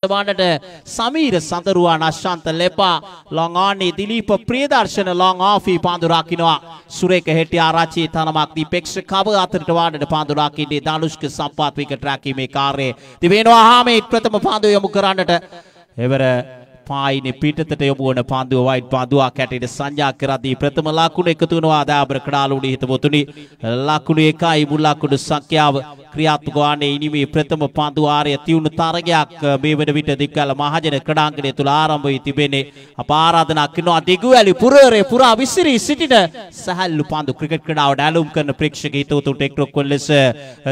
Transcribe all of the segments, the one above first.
Wanada Samir Sandarua Nashanta Lepa Longani Dilipa Priyadarshana Long Offi Pandurakinoa Sureka Heti Arachi Tanamak Dipeksha Kaba Athirtawada Panduraki De Danushka Sampath Wicket Raki Mekare Diveno Hamid Prathama Pandu Yamukaranda Evera Pai පිටතට යොමු වන පන්දුව wide පන්දුවක් හැටියට සංජා කරදී ප්‍රථම ලකුණ එකතු වෙනවා දාබර කඩාලුඩි හිතවතුනි ලකුණු 1යි මුල් ලකුණු සංඛ්‍යාව ක්‍රියාත්මක වන්නේ ඉනිමේ ප්‍රථම පන්දුව ආරය තියුණු තරගයක් මේ වන විට දික්කල මහජන ක්‍රීඩාංගණය තුල ආරම්භ වී තිබෙන්නේ අප ආරාධනා කරනවා දිගුවැලි පුරවරේ පුරා විසිරී සිටින සහල්ලු පන්දු ක්‍රිකට් ක්‍රීඩාවට ඇලුම් කරන ප්‍රේක්ෂක හිතවතුන්ට එක්රොක් වන ලෙස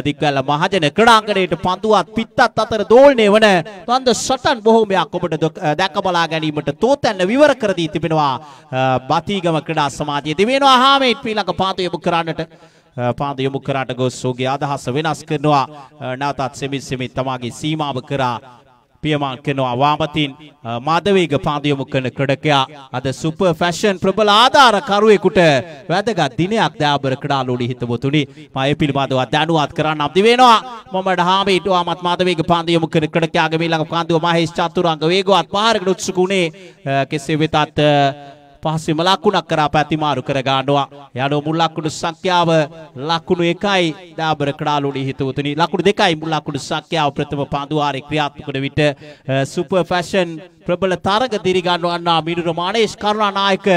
දික්කල මහජන ක්‍රීඩාංගණයට පන්දුවත් පිටත් අතර දෝලණය වන පන්ද සටන් බොහෝමයක් ඔබට දැක බලා ගැනීමට තෝතැන්න විවර කර දී තිබෙනවා බතිගම ක්‍රීඩා සමාජයේ දිවෙනවා හාමේට් ඊළඟ පාදය යොමු කරන්නට පාද යොමු කරාට ගොස් ඔහුගේ අදහස වෙනස් කරනවා නැවතත් සෙමි තමාගේ සීමාව කරා පියමාන් කරනවා වාමතින් මාදවේග පාද යොමු කරන ක්‍රීඩකයා අද සුපර් ෆැෂන් ප්‍රබල ආධාර කරුවෙකුට වැදගත් දිනයක් දාබර ක්‍රීඩාලෝඩි හිතවතුනි මා පිළිබඳව දැනුවත් කරන්න අපි වෙනවා මොහමඩ් හාමීට් වාමත් මාදවේග පාද යොමු කරන ක්‍රීඩකයාගේ ඊළඟ පාන්දුව මහේෂ් චතුරංග වේගවත් පහරකට උත්සුක වුණේ කෙසේ වෙතත් පහසෙම ලකුණක් කරා පැතිමාරු කර ගන්නවා යano මුල් ලකුණු සංඛ්‍යාව ලකුණු 1යි දාබර ක්‍රීඩාලෝඩි හිතවතුනි ලකුණු 2යි මුල් ලකුණු සංඛ්‍යාව ප්‍රථම පන්දුවාරේ ක්‍රියාත්මක වන විට සුපර් ෆැෂන් ප්‍රබල තරග දිරි ගන්නවා මිනුර මානේෂ් කරුණානායක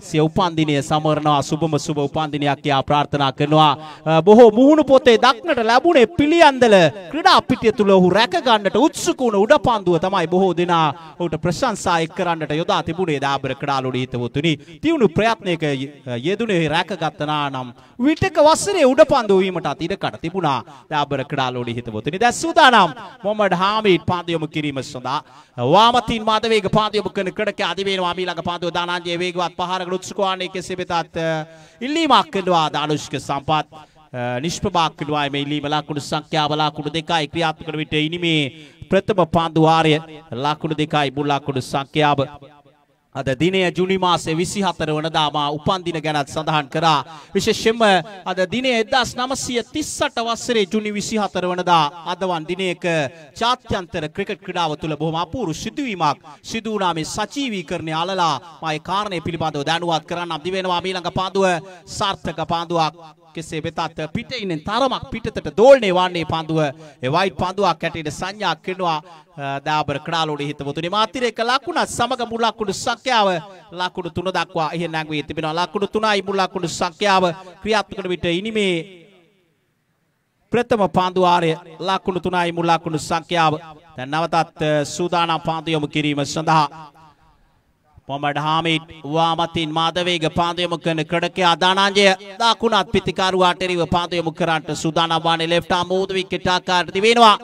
සිය උපන්දිනය සමරනවා සුබම සුබ උපන්දිනයක් කියා ප්‍රාර්ථනා කරනවා බොහෝ මුහුණු පොතේ දක්නට ලැබුණේ පිළියන්දල ක්‍රීඩා පිටිය තුල ඔහු රැක ගන්නට උත්සුක වුණ උඩ පන්දුව තමයි බොහෝ දෙනා ඔහුට ප්‍රශංසා එක් කරන්නට යොදා තිබුණේ දාබර ක්‍රීඩාලෝඩි හිතවතුනි තියුණු ප්‍රයත්නයක යෙදුනේ රැකගත්ත නානම් විටක වසරේ උඩ පන්දුව වීමට ඉඩකඩ තිබුණා දාබර ක්‍රීඩාලෝඩි හිතවතුනි දැන් සූදානම් මොහමඩ් හාමීඩ් පන්දු යොමු කිරීම සඳහා වාමතින් මාදවේග පාද යොමු කරන ක්‍රීඩකයා අධි වෙනවා ඊළඟ පාන්දුව දානංජය වේගවත් පහරකට උත්සුක වන්නේ කෙසේ වෙතත් ඉල්ලීමක් කරනවා දානුෂ්ක සම්පත් නිෂ්ප්‍රභාක් කරනවා මේ ඉල්ලීම ලකුණු සංඛ්‍යාව ලකුණු 2යි ක්‍රියාත්මක වන විට ඉනිමේ ප්‍රථම පන්දු වාරය ලකුණු 2යි මුල් ලකුණු සංඛ්‍යාව අද දිනය ජුනි මාසේ 24 වනදා මා උපන්දින ගැනත් සඳහන් කරා විශේෂයෙන්ම අද දිනය 1938 වසරේ ජුනි 24 වනදා අදවන් දිනයක ජාත්‍යන්තර ක්‍රිකට් ක්‍රීඩාව තුළ බොහොම අපූර්ව සිදුවීමක් සිදු වුණා මේ සජීවීකරණය අලලා මා ඒ කාරණේ පිළිබඳව දැනුවත් කරන්න අපි වෙනවා ඊළඟ පාන්දුව සාර්ථක පාන්දුවක් කෙසේ වෙතත් පිටින් තරමක් පිටතට දෝලණය වන්නේ පාන්දුව ඒ වයිඩ් පාන්දුවක් හැටියට සංඥා කරනවා දාබර ක්‍රීඩාලෝඩි හිතවතුනි මාතිරේක ලකුණත් සමග මුල් ලකුණු සංඛ්‍යාව ලකුණු 3 දක්වා ඉහළ නැංවී තිබෙනවා ලකුණු 3යි මුල් ලකුණු සංඛ්‍යාව ක්‍රියාත්මක වන විට ඉනිමේ ප්‍රථම පාන්දු ආරය ලකුණු 3යි මුල් ලකුණු සංඛ්‍යාව දැන් නැවතත් සූදානම් පාන්දු යොමු කිරීම සඳහා මොහමඩ් හාමීඩ් වාමතින් මාදවේග පාන්දු යොමු කරන ක්‍රීඩකයා දානංජය දකුණත් පිටිකරුවාට එරෙහිව පාන්දු යොමු කරන්නට සූදානම් වන්නේ ලෙෆ්ට් ආම් මූද විකට් ආකාරයට දිවෙනවා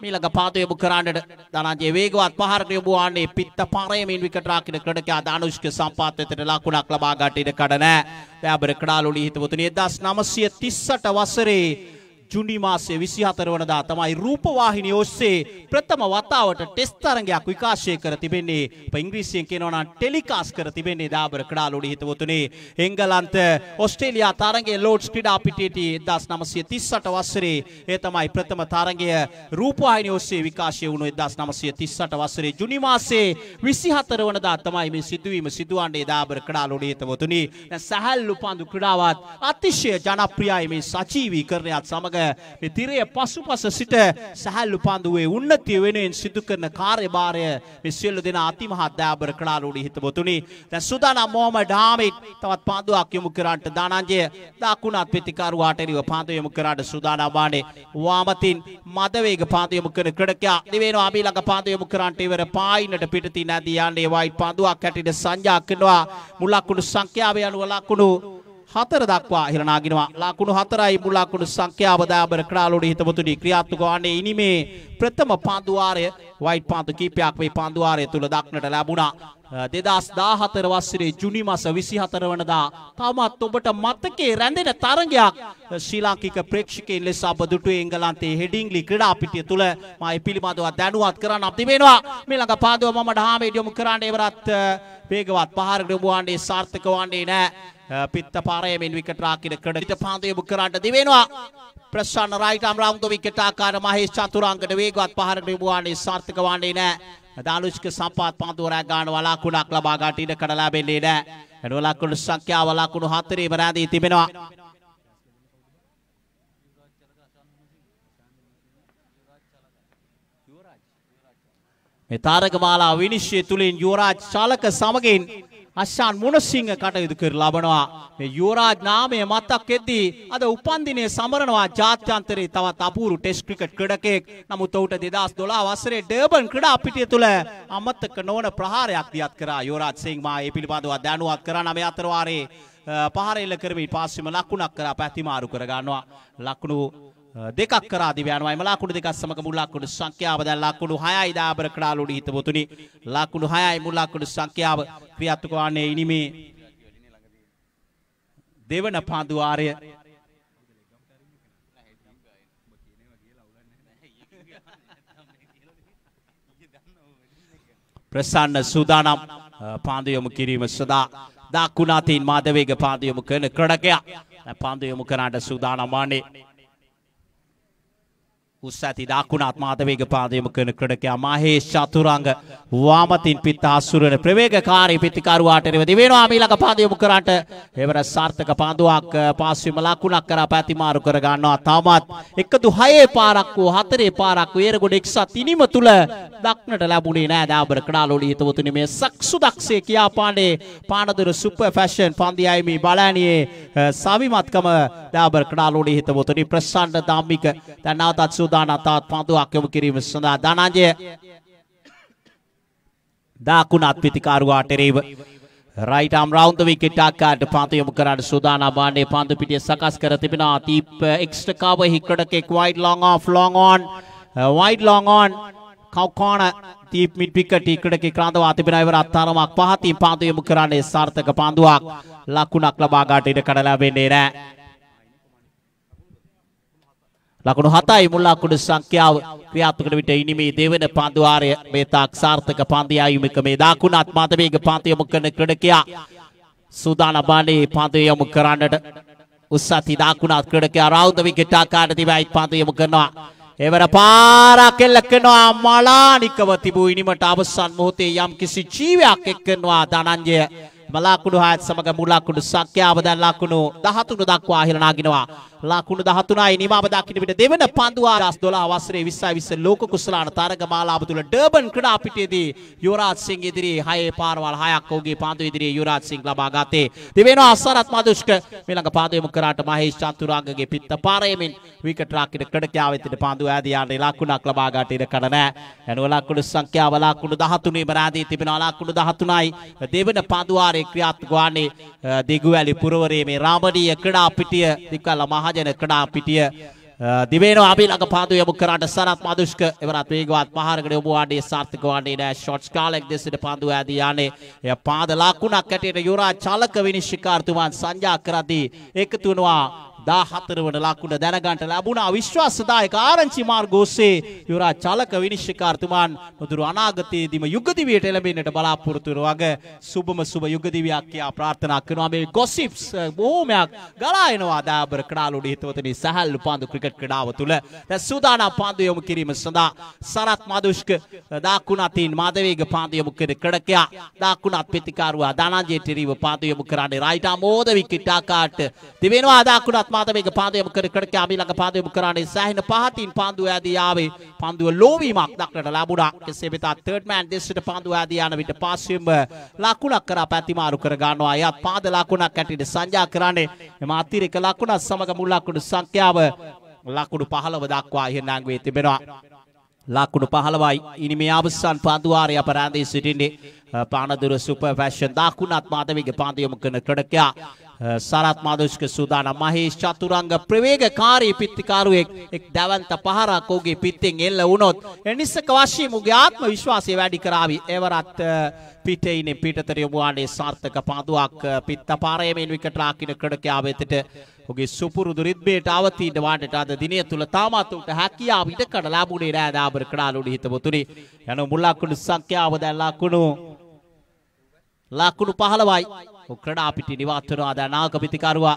ඊළඟ පාන්දු යොමු කරන්නට දානංජය වේගවත් පහරට යොමු වන්නේ පිට පාරයමින් විකට් රාකින ක්‍රීඩකයා දානුෂ්ක සම්පත් වෙතට ලකුණක් ලබා ගන්නට ඉඩ කඩ නැහැ දාබර ක්‍රීඩාලෝඩි හිතවතුනි 1938 වසරේ ජුනි මාසේ 24 වනදා තමයි රූපවාහිනිය ඔස්සේ ප්‍රථම වතාවට ටෙස්ට් තරඟයක් විකාශය කර තිබෙන්නේ. ඉංග්‍රීසියෙන් කියනවා නම් ටෙලිකාස්ට් කර තිබෙන්නේ දාබර ක්‍රීඩාලෝඩි හිතවතුනි. එංගලන්ත ඕස්ට්‍රේලියා තරඟයේ ලෝඩ්ස් ක්‍රීඩා පිටියේදී 1938 වසරේ ඒ තමයි ප්‍රථම තරඟය රූපවාහිනිය ඔස්සේ විකාශය වුණු 1938 වසරේ ජුනි මාසේ 24 වනදා තමයි මේ සිදුවීම සිදුවන්නේ දාබර ක්‍රීඩාලෝඩි හිතවතුනි. දැන් සහල්ලු පන්දු ක්‍රීඩාවත් අතිශය ජනප්‍රියයි මේ සජීවීකරණයත් සමග මේ තිරයේ පසුපස සිට සහල්ලු පන්දුවේ උන්නතිය වෙනුවෙන් සිදු කරන කාර්යභාරය මේ සියලු දෙනා අතිමහත් දාබර ක්‍රීඩාලෝඩි හිතවතුනි දැන් සූදානම් මොහමඩ් හාමීඩ් තවත් පන්දුවක් යොමු කරන්නට දානංජය දකුණත් පිටිකරුවාට එරෙහිව පන්දු යොමු කරන්නට සූදානම් වන්නේ වාමතින් මදවේග පන්දු යොමු කරන ක්‍රීඩකයා දිවෙනවා ඊළඟ පන්දු යොමු කරන්නට ඉවර පායින්නට පිටතින් නැදී යන්නේ වයිඩ් පන්දුවක් හැටියට සංජා කරනවා මුල් ලකුණු සංඛ්‍යාව යනුව ලකුණු 4 දක්වා ඉහළ නාගිනවා ලකුණු 4යි මුල් ලකුණු සංඛ්‍යාව දාබර ක්‍රීඩාලෝඩි හිතවතුනි ක්‍රියාත්මක වන්නේ ඉනිමේ ප්‍රථම පන්දු වාරය වයිඩ් පන්දු කීපයක් මේ පන්දු වාරය තුල දක්නට ලැබුණා 2014 වසරේ ජුනි මාස 24 වනදා තාමත් ඔබට මතකයේ රැඳෙන තරගයක් ශ්‍රී ලාංකික ප්‍රේක්ෂකයන් ලෙස අප දුටුවේ එංගලන්තයේ හෙඩින්ග්ලි ක්‍රීඩා පිටිය තුල මා ඒ පිළිබඳව දැනුවත් කරන්න අපි වෙනවා ඊළඟ පාදව මොහමඩ් හාමීඩ් යොමු කරන්න එවරත් වේගවත් පහරකට යොමු වන්නේ සාර්ථක වන්නේ නැහැ පිට පාරයමින් විකට් රාකින ක්‍රීඩිත පාන්දු යොමු කරන්න දිවෙනවා ප්‍රසන්න රයිට් ආම් රවුන්ඩ් විකට් ආකාර මහේෂ් චතුරංගට වේගවත් පහරකට යොමු වන්නේ සාර්ථක වන්නේ නැහැ දානුෂ්ක සම්පාත් පාන්දුව රැග ගන්නවා ලකුණක් ලබා ගන්නට ඉඩ කඩ ලැබෙන්නේ නැහැ. එනෝ ලකුණු සංඛ්‍යාව ලකුණු 4ෙම රැඳී තිබෙනවා. මේ තාරකමාලා විනිශ්චය තුලින් යුවරාජ් චාලක සමගින් අෂාන් මුණසිංහ කටයුතු කර ලබනවා. මේ යුවරාජ් නාමය මතක් වෙද්දී අද උපන්දිනයේ සමරනවා ජාත්‍යන්තරයේ තවත් අපූර්ව ටෙස්ට් ක්‍රිකට් ක්‍රීඩකයෙක්. නමුත් ඔහුට 2012 වසරේ ඩර්බන් ක්‍රීඩා පිටිය තුල අමතක නොවන ප්‍රහාරයක් දියත් කරා යුවරාජ් සිංහ මා ඒ පිළිබඳව දැනුවත් කරා. මේ අතර වාරේ පහර එල්ල කරමින් පාස්විම ලකුණක් කරා පැතිමාරු කර ගන්නවා. ලකුණු දෙකක් කරා දිව යනවා. එම ලකුණු දෙකක් සමග මුල් ලකුණු සංඛ්‍යාව දැන් ලකුණු 6යි දාබර කඩාලුඩි හිතවතුනි. ලකුණු 6යි මුල් ලකුණු සංඛ්‍යාව ක්‍රියාත්මක වන්නේ ඉනිමේ දෙවන පාන්දු වාරය. ප්‍රසන්න සූදානම් පාන්දු යොමු කිරීම සදා දකුණාතින් මාදවේග පාන්දු යොමු කරන ක්‍රීඩකයා පාන්දු යොමු කරන්නට සූදානම් වන්නේ. උස්සති දකුණත් මාදවේග පාන්දු යොමු කරන ක්‍රීඩකයා මහේෂ් චතුරංග වාමතින් පිට ආසුරන ප්‍රවේගකාරී පිටිකරුවාට රෙවි වෙනවා. ඊළඟ පාන්දු යොමු කරන්නට එවර සාර්ථක පාන්දුවක් පාස්විම ලකුණක් කරා පැතිමාරු කර ගන්නවා. තාමත් 1-6 පාරක් වූ 4 පාරක් වේරගොඩ එක්සත් ඉනිම තුල දක්නට ලැබුණේ නැහැ. දාබර කඩාලෝඩි හිතවතුනි මේ සක්සුදක්සේ කියාපානේ පානදුර සුපර් ෆැෂන් පන්දියයි මේ බලෑනියේ සවිමත්කම දාබර කඩාලෝඩි හිතවතුනි ප්‍රසන්න ධම්මික දැන් නැවතත් සූදානම් තවත් පාන්දුවක් යොමු කිරීම සඳහා Dhananjaya දකුණත් පිටිකරුවාට රේව right arm round the wicket ආකාරයට පාන්දු යොමු කරන්න සූදානම් වන්නේ. පාන්දු පිටිය සකස් කර තිබෙනවා. deep extra cover හික්කඩකෙක් wide long off long on wide long on corner deep mid wicket හික්කඩකෙක් රඳවා තිබෙනවා. ඉවර අත්තරමක් පහතින් පාන්දු යොමු කරන්නේ සාර්ථක පාන්දුවක් ලකුණක් ලබා ගන්නට ඉඩ කඩ ලැබෙන්නේ නැහැ. ලකුණු 7යි මුල් ලකුණු සංඛ්‍යාව ක්‍රියාත්මක වන විට ඉනිමේ දෙවන පාන්දු වාරය මේ තාක් සාර්ථක පන්දියායුමක මේ දකුණත් මාතවේග පාන්දු යොමු කරන ක්‍රීඩකයා සූදානම් වන්නේ පාන්දු යොමු කරන්නට. උස්සති දකුණත් ක්‍රීඩකයා රවුන්ඩ් විකට් ආකාරයට දිවයි පාන්දු යොමු කරනවා. එවර පාරක් එල්ල කරනවා මලානිකව තිබූ ඉනිමට අවසන් මොහොතේ යම් කිසි ජීවයක් එක් කරනවා ධනංජය. ලකුණු 6ත් සමග මුල් ලකුණු සංඛ්‍යාව දැන් ලකුණු 13 දක්වා ඉහළ නගිනවා. ලකුණු 13යි නිමාව දක්ින විට දෙවන පන්දු වාර 2012 වසරේ 2020 ලෝක කුසලාන තරගමාලාව තුල ඩර්බන් ක්‍රීඩා පිටියේදී යුවරාජ් සිංහ ඉදිරියේ 6 පාරවල් 6ක් ඔහුගේ පාන්දු ඉදිරියේ යුවරාජ් සිංහ ලබා ගත්තේ. දෙවෙනවා සරත් මදුෂ්ක ඊළඟ පාන්දු යොමු කරාට මහේෂ් චතුරංගගේ පිත්ත පාරයමින් විකට් රාකින ක්‍රීඩකයා වෙතට පාන්දු ඈදී යන්නේ ලකුණක් ලබා ගන්නට ඉඩ කඩ නැහැ. එනුව ලකුණු සංඛ්‍යාව ලකුණු 13 බරාදී තිබෙනවා. ලකුණු 13යි දෙවන පන්දු වාරේ ක්‍රියාත්මක වන්නේ දිගුවැලි පුරවරයේ මේ රාමණීය ක්‍රීඩා පිටිය දික්කල මහජන ක්‍රීඩා පිටිය දිවෙනවා. අපි ළඟ පාන්දු යොමු කරාට සරත් මදුෂ්ක එවරත් වේගවත් පහරකට යොමු වන්නේ සාර්ථක වන්නේ නැහැ. ෂොට්ස් කාලෙක් දෙසට පාන්දු ඈදී යන්නේ. එය පාද ලකුණක් ඇටියට යුරා චාලක විනිශ්චයකාරතුමන් සංජා කරද්දී එකතු වෙනවා. 14 වන ලකුණ දැනගන්නට ලැබුණා. විශ්වාසදායක ආරංචි මාර්ග ඔස්සේ යුරා චාලක විනිශ්චයකාරතුමන් මුදුරු අනාගතයේදීම යුගදිවියට එළඹෙන්නට බලාපොරොත්තු වන වගේ සුබම සුබ යුගදිවියක් කියා ප්‍රාර්ථනා කරනවා. මේ ගොසිප්ස් බොහෝමයක් ගලා එනවා දාබර කඩාලුඩි හිතවතුනි සහල්ලු පාන්දු ක්‍රිකට් ක්‍රීඩාව තුල. දැන් සූදානම් පාන්දු යොමු කිරීම සඳහා සරත් මදුෂ්ක දකුණතින් මාදවේග පාන්දු යොමු කරන ක්‍රීඩකයා දකුණත් පිටිකරුවා ධනංජය ටෙරිව පාන්දු යොමු කරන්නේ රයිට් ආම් ඕද විකට් ආකාරයට දිවෙනවා. දකුණත් මාතවේග පාන්දු යොමු කර ක්‍රීඩකයා ඊළඟ පාන්දු යොමු කරන්නේ සෑහෙන පහතින් පාන්දු ඈදී ආවේ. පාන්දුව ලෝවීමක් දක්නට ලැබුණා. කෙසේ වෙතත් තර්ඩ් මෑන් දෙසට පාන්දු ඈදී යන විට පාස්වෙම ලකුණක් කරා පැතිමාරු කර ගන්නවා. එයත් පාද ලකුණක් ඇටියට සංජා කරන්නේ. එම අතිරේක ලකුණත් සමග මුල් ලකුණු සංඛ්‍යාව ලකුණු 15 දක්වා ඉහළ නැංගුවේ තිබෙනවා. ලකුණු 15යි ඉනිමේ අවසන් පාන්දු වාරය අපරාන්දේ සිටින්නේ පානදුර සුපර් ෆැෂන් දකුණත් මාතවේග පාන්දු යොමු කරන ක්‍රීඩකයා සරත් මදුෂ්ක සූදානම්. මහේෂ් චතුරංග ප්‍රවේගකාරී පිටිකරුවෙක් එක් දවන්ත පහරක් ඔහුගේ පිටින් එල්ල වුණොත් එනිසක වශයෙන් ඔහුගේ ආත්ම විශ්වාසය වැඩි කරાવી. එවරත් පිටේ ඉන්නේ පිටතට යොමු වන්නේ සාර්ථක පාන්දුවක් පිට පාරයේමින් විකට් රාකින ක්‍රීඩකයා වෙතට ඔහුගේ සුපුරුදු රිද්මේට අවතීන වන්නට අද දිනය තුල තාමත් උන්ට හැකියාව ඉඩකඩ ලැබුණේ නැහැ දාබර කඩාලුඩි හිතවතුනි. යන මුල් ලකුණු සංඛ්‍යාව දැන් ලකුණු 15යි. ක්‍රීඩා පිටි නිවාත් වෙනවා දැන් නායක පිටිකරුවා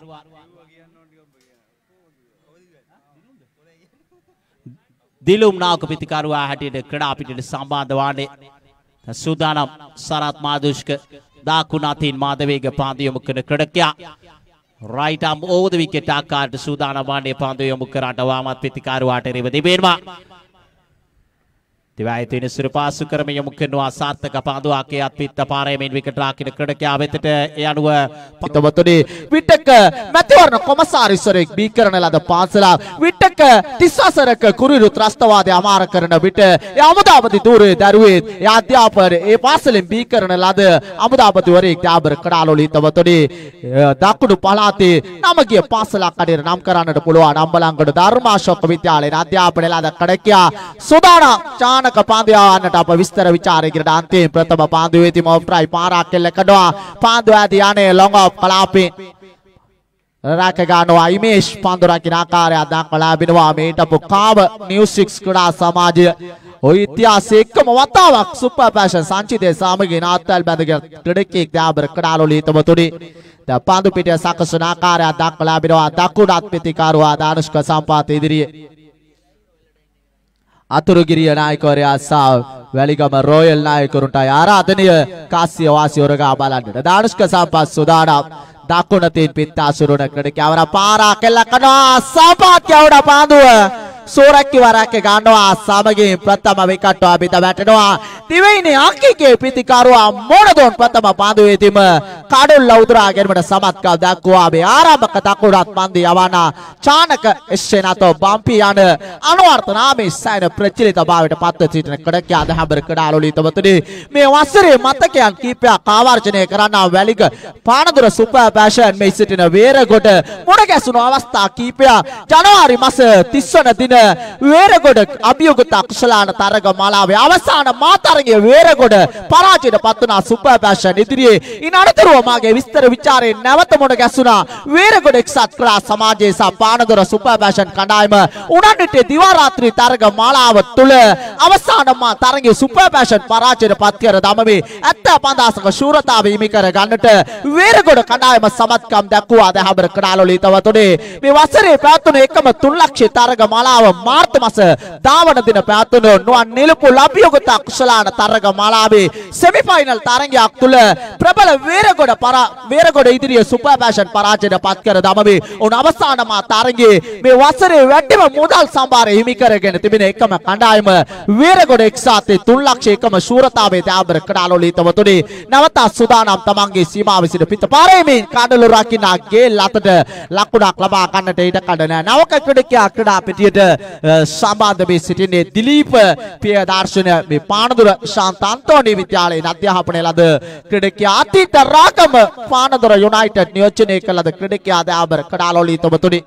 දිලුම් නායක පිටිකරුවා හැටියට ක්‍රීඩා පිටිට සම්බන්ධ වන්නේ. සූදානම් සරත් මාදුෂ්ක දාකුණාතින් මාදවේග පාන්දු යොමු කරන ක්‍රීඩකයා right arm over the wicket ආකාරයට සූදානම් වන්නේ පාන්දු යොමු කරාට වාමත් ප්‍රතිකාරවාට එරෙහිව දෙබේනවා. දිවයිත වෙනසුරු පාසු කරම යොමු කරනවා සාර්ථක පාන්දුවක අත්පිට පාරේමින් විකට් රාකින ක්‍රීඩකයා වෙතට ඒ අනුව පිටවතුනි විටක මැතිවරණ කොමසාරිස්වරයෙක් බී කරන ලද පාසලා විටක තිස්සසරක කුරිරු ත්‍රස්තවාදය අමාර කරන විට ඒ අමුදාපති දූරේ දරුවේ ඒ අධ්‍යාපන ඒ පාසලෙන් බී කරන ලද අමුදාපතිවරයෙක් ඩාබර් කඩාලොලි තවතුනි දකුණු පළාතේ නමගිය පාසලක් කඩේට නම් කරන්නට පුළුවන් අම්බලන්ගොඩ ධර්මාශෝක විද්‍යාලයේ අධ්‍යාපන ලද ක්‍රීඩකයා සුදානා චානක පාන්දු යවන්නට අප විස්තර විචාරයකට අන්තිම ප්‍රථම පාන්දුවේ තිම ඔෆ් ට්‍රයි පාරක් කෙල්ල කඩනවා පාන්දුව ඇදී යන්නේ ලොංග් ඔෆ් කලාපේ රාක ගන්නවා ඉමේෂ් පාන්දු රකින්න ආකාරය දක්වලා බිනවා මේටපු කාව නිවුස් 6 ක්‍රීඩා සමාජය ඔය ඉතිහාසයේ එකම වතාවක් සුපර් පැෂන් සංචිතේ සමගින් ආත්තල් බැඳගෙන ක්‍රීඩකෙක් දාබර කඩාලොලි තවතුනි ද පාන්දු පිටිය සකසන ආකාරය දක්වලා බිනවා දකුණත් ප්‍රතිකාරවා දානුෂ්ක සම්පාත ඉදිරියේ අතුරුගිරිය නායකවරයා සහ වැලිගම රොයල් නායකරුන්ට ආරාධනීය කාසිය වාසිය ඔරගා බලන්නට දානුෂ්ක සම්පත් සුදානම් දකුණතින් පිටාසුරුණ ක්‍රීඩකවර පාරා කෙල්ල කරනවා සම්පත් යවඩ පාන්දුව සෝරක්කි වරක්ක ගන්නවා සමගින් ප්‍රථම විකට් අපිට වැටෙනවා දිවයිනේ අංකිකේ ප්‍රතිකාරවා මොනදොන් ප්‍රථම පාන්දුවේදීම කඩුල්ල උදුරා ගැනීමට සමත්කම් දක්වා මේ ආරම්භක දකුණත් පන්දු යවන චානක එස්සෙනතෝ බම්පි යන අනුවර්ත නාමේ සයන ප්‍රචලිත භාවයට පත්ව සිටින ක්‍රීඩකයා දහබර කඩාලොලි තවතුනි මේ වසරේ මතකයන් කීපයක් ආවර්ජනය කරන්න වැලිග පානදුර සුපර් පැෂන් මේ සිටින වේරගොඩ මුණ ගැසුණු අවස්ථා කීපයක් ජනවාරි මාස 30 වන දින වේරගොඩ අභියෝගත කුසලාන තරග මාලාවේ අවසාන මාතරගේ වේරගොඩ පරාජයට පත් වුණා සුපර් පැෂන් ඉදිරියේ ඉන් අනතුරුව මාගේ විස්තර විචාරයෙන් නැවත මුණ ගැසුණා වේරගොඩ එක්සත් ක්‍රීඩා සමාජයේ සහ පානදුර සුපර් පැෂන් කණ්ඩායම උනන්දුටේ දිවා රාත්‍රී තරග මාලාව තුල අවසාන මා තරගයේ සුපර් පැෂන් පරාජයට පත් කර දමමේ 75ක ශූරතාවය හිමි කර ගන්නට වේරගොඩ කණ්ඩායම සමත්කම් දක්වා දහබර කඩාලොලි තවතුනේ මේ වසරේ පැවතුණු එකම 3 ලක්ෂ තරග මාලාව මාර්තු මාස 10 වන දින පැවතුණු නුවන් නිලපුල් අභියෝගත කුසලාන තරග මාලාවේ සෙමි ෆයිනල් තරගයක් තුල ප්‍රබල වේරගොඩ ඉදිරියේ සුපර් පැෂන් පරාජයට පත් කර දමමේ උන් අවසාන මා තරගයේ මේ වසරේ වැඩිම මුදල් සම්භාරය හිමි කරගෙන තිබෙන එකම කණ්ඩායම වේරගොඩ එක්සාතේ 3 ලක්ෂ එකම ශූරතාවයේ දාබර කඩාලොලි තවතුනේ නැවත සුදානම් තමන්ගේ සීමාව සිට පිටපාරේ මේ කඩලු රකින්න ගේල් අතට ලකුණක් ලබා ගන්නට ඉඩ කඩන නවක ක්‍රීඩකයා ක්‍රීඩා පිටියට සම්බන්ධ වී සිටින්නේ දිලීප පියදර්ශන මේ පානදුර ශාන්ත අන්තෝනි විද්‍යාලයේ අධ්‍යාපනය ලද ක්‍රීඩකයා අතීත රාගම පානදුර යුනයිටඩ් නියෝජනය කළ ලද ක්‍රීඩකයා දාබර කඩාලොලි තවතුනි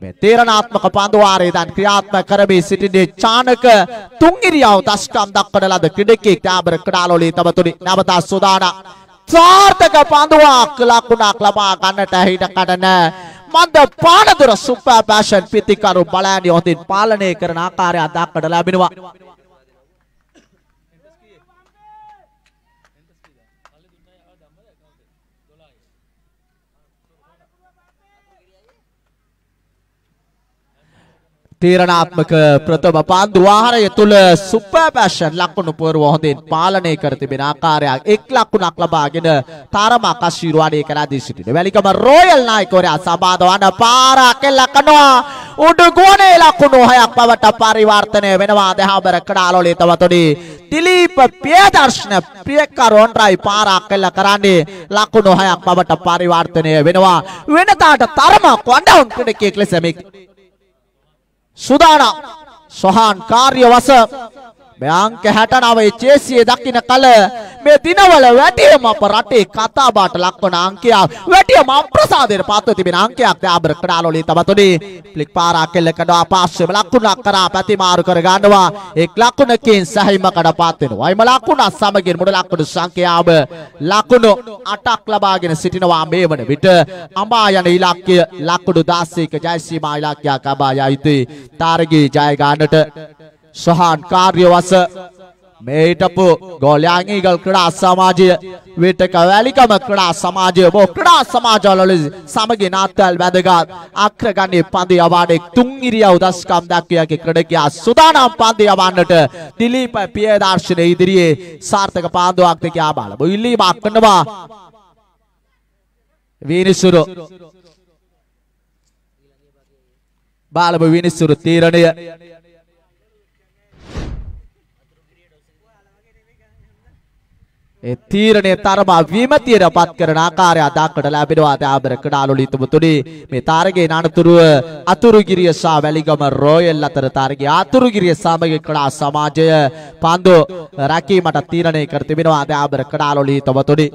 මේ තීරණාත්මක පන්දු වාරයේ දැන් ක්‍රියාත්මක කරමින් සිටින්නේ චානක තුන්ගිරියව දශකම් දක්වන ලද ක්‍රීඩකෙක් දාබර කඩාලොලි තවතුනි නැවත සෝදානා සාර්ථක පන්දුවක් ලකුණක් ලබා ගන්නට හිට කඩන මන්ද පානදුර සුපර් පැෂන් පිතිකරු බලෑනි හොඳින් පාලනය කරන ආකාරය දක්වන්න ලැබෙනවා තීරණාත්මක ප්‍රථම පන්දු වාහනය තුල සුපර් පැෂන් ලකුණු පුරව හොඳින් පාලනය කර තිබෙන ආකාරයක් එක් ලකුණක් ලබාගෙන තරමක් ආශිර්වාදයේ කරදී සිටින වැලිකම රොයල් නායකවරයා සම්බන්ධ වන පාරක් ලකනවා උඩුගුණේ ලකුණු 6ක් බවට පරිවර්තනය වෙනවා දහබර කඩාලොලි තවතුනේ දිලීප පියදර්ශන ප්‍රියකරොන් රයි පාරක් කරන්නේ ලකුණු 6ක් බවට පරිවර්තනය වෙනවා වෙනදාට තරමක් වඩාවුන් ක්‍රීඩකයෙක් ලෙස මේ සුදානම් සොහාන් කාර්යවස මේ අංක 69 චේසියේ දකින්න කල මේ දිනවල වැටියම අප රටේ කතාබහට ලක්වන අංකයක් වැටියම අප්‍රසාදයට පත්ව තිබෙන අංකයක් දාබර කඩාලොලි තවතුනේ ෆ්ලික් පාරක් කෙල්ලකඩා පාස්සෙම ලකුණක් කරා පැතිමාරු කර ගන්නවා එක් ලකුණකින් සැහිමකට පත් වෙනවා එම ලකුණ සමගින් මුල ලකුණු සංඛ්‍යාව ලකුණු 8ක් ලබාගෙන සිටිනවා මේ වන විට අඹා යන ඉලක්කය ලකුණු 16ක ජයසීමා ඉලක්කයක් අඹා යයිතේ තාරගේ ජය ගන්නට සොහාන් කාර්යවස මේටපු ගෝලයන් ඊගල් ක්‍රීඩා සමාජය විටක වැලිකම ක්‍රීඩා සමාජය බෝ ක්‍රීඩා සමාජවල සමගි නාත්තල් වැදගත් අග්‍රගණ්‍ය පන්දු යවාඩේ තුන් ඉරියව් දශකම් දක්වයගේ ක්‍රීඩකයා සුදානම් පන්දු යවන්නට දිලීප පියදාර්ශන ඉදිරියේ සාර්ථක පාන්දුවක් දෙකියා බලමු ඉල්ලීමක් කරනවා විනිසුරු බලමු විනිසුරු තීරණය ඒ තීරණය තරම විමතියට පත් කරන ආකාරය දක්වට ලැබෙනවා තාබර කඩාලොලි තුමුතුනි මේ තාරගේ අනතුරුව අතුරුගිරිය සහ වැලිගම රොයල් අතර තාරගේ අතුරුගිරිය සමග කඩා සමාජය පන්දු රැකීමට තීරණය කර තිබෙනවා තාබර කඩාලොලි තුමුතුනි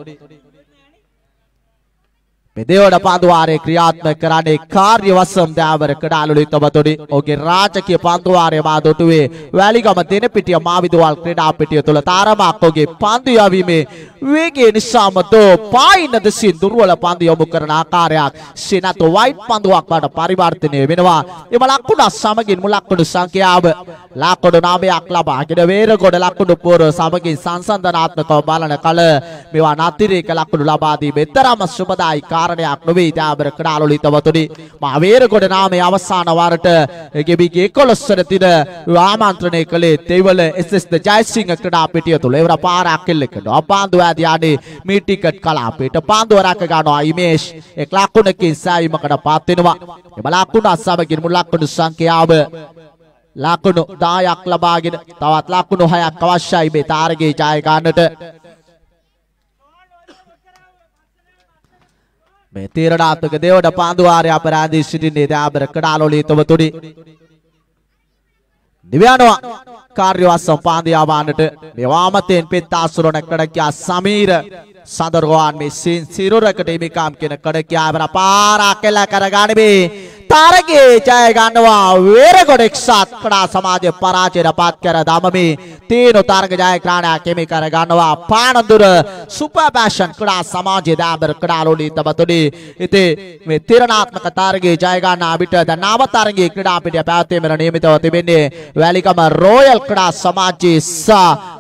මෙදේවඩ පන්දුවාරයේ ක්‍රියාත්මක කරන්නේ කාර්ය වශයෙන් දාවර කඩාලුලි තබතොඩි ඔහුගේ රාජකීය පන්දුවාරයේ මා දොටුවේ වැලිගම දෙනපිටිය මාවිදවල් ක්‍රීඩා පිටිය තුල තාරමක් ඔහුගේ පන්දු යවීමේ වේගය නිසාම දෝ පායින දෙසින් දුර්වල පන්දු යොමු කරන ආකාරයක් සිනත වයිට් පන්දුවක් බවට පරිවර්තනය වෙනවා එම ලකුණ සමගින් මුලක්කුණු සංඛ්‍යාව ලකුණු 9ක් ලබාගෙන වේරගොඩ ලකුණු පොර සමගින් සංසන්දනාත්මකව බලන කල මේවා නතිරේක ලකුණු ලබා දී මෙතරම් සුබදායි කාරණයක් නොවේ දාබර කඩාලොලි තවතුනි මා වේරගොඩ නාමයේ අවසාන වාරට ගෙබිගේ 11 වන දින ආමන්ත්‍රණය කළේ තෙවල SS ද ජයසිංහ ක්‍රීඩා පිටිය තුල ඒවර පාරක් කෙල්ලෙකනවා පාන්දු ආදී ආදී මේ ටිකට් කලාපයට පාන්දුව රැක ගන්නවා ඉමේෂ් එක් ලකුණකින් සෑයීමකට පාත් වෙනවා එම ලකුණ සමගින් මුල් ලකුණු සංඛ්‍යාව ලකුණු 10ක් ලබාගෙන තවත් ලකුණු 6ක් අවශ්‍යයි මේ තාරගේ ජය ගන්නට මේ තීරණාත්මක දේවඩ පාන්දුවාරය අපරාධී සිටින්නේ දාබර කඩාලොලි තුමුතුනි දිව්‍යානවා කාර්යවස්සම් පාන්දු යවන්නට මේ වාමතෙන් පෙත්තාසුරණ කඩකියා සමීර සඳරුවාන් මේ සිරුරකට හිමිකම් කියන කඩකියා වර පාරක් එල කරගනිමි තාරගේ ජය ගන්නවා වේරගොඩ එක්සත් ක්‍රීඩා සමාජය පරාජයට පත් කර දමමි තීනු තාරක ජයග්‍රහණයක් හිමි කර ගන්නවා පානදුර සුපර් පැෂන් ක්‍රීඩා සමාජය දාබර කඩාලොලි තබතුනි ඉතින් මේ තීරණාත්මක තාරගේ ජය ගන්නා විට දැන් නව තරගයේ ක්‍රීඩා පිටිය පැවැත්වීමට නියමිතව තිබෙන්නේ වැලිකම රොයල් ක්‍රීඩා සමාජයේ සහ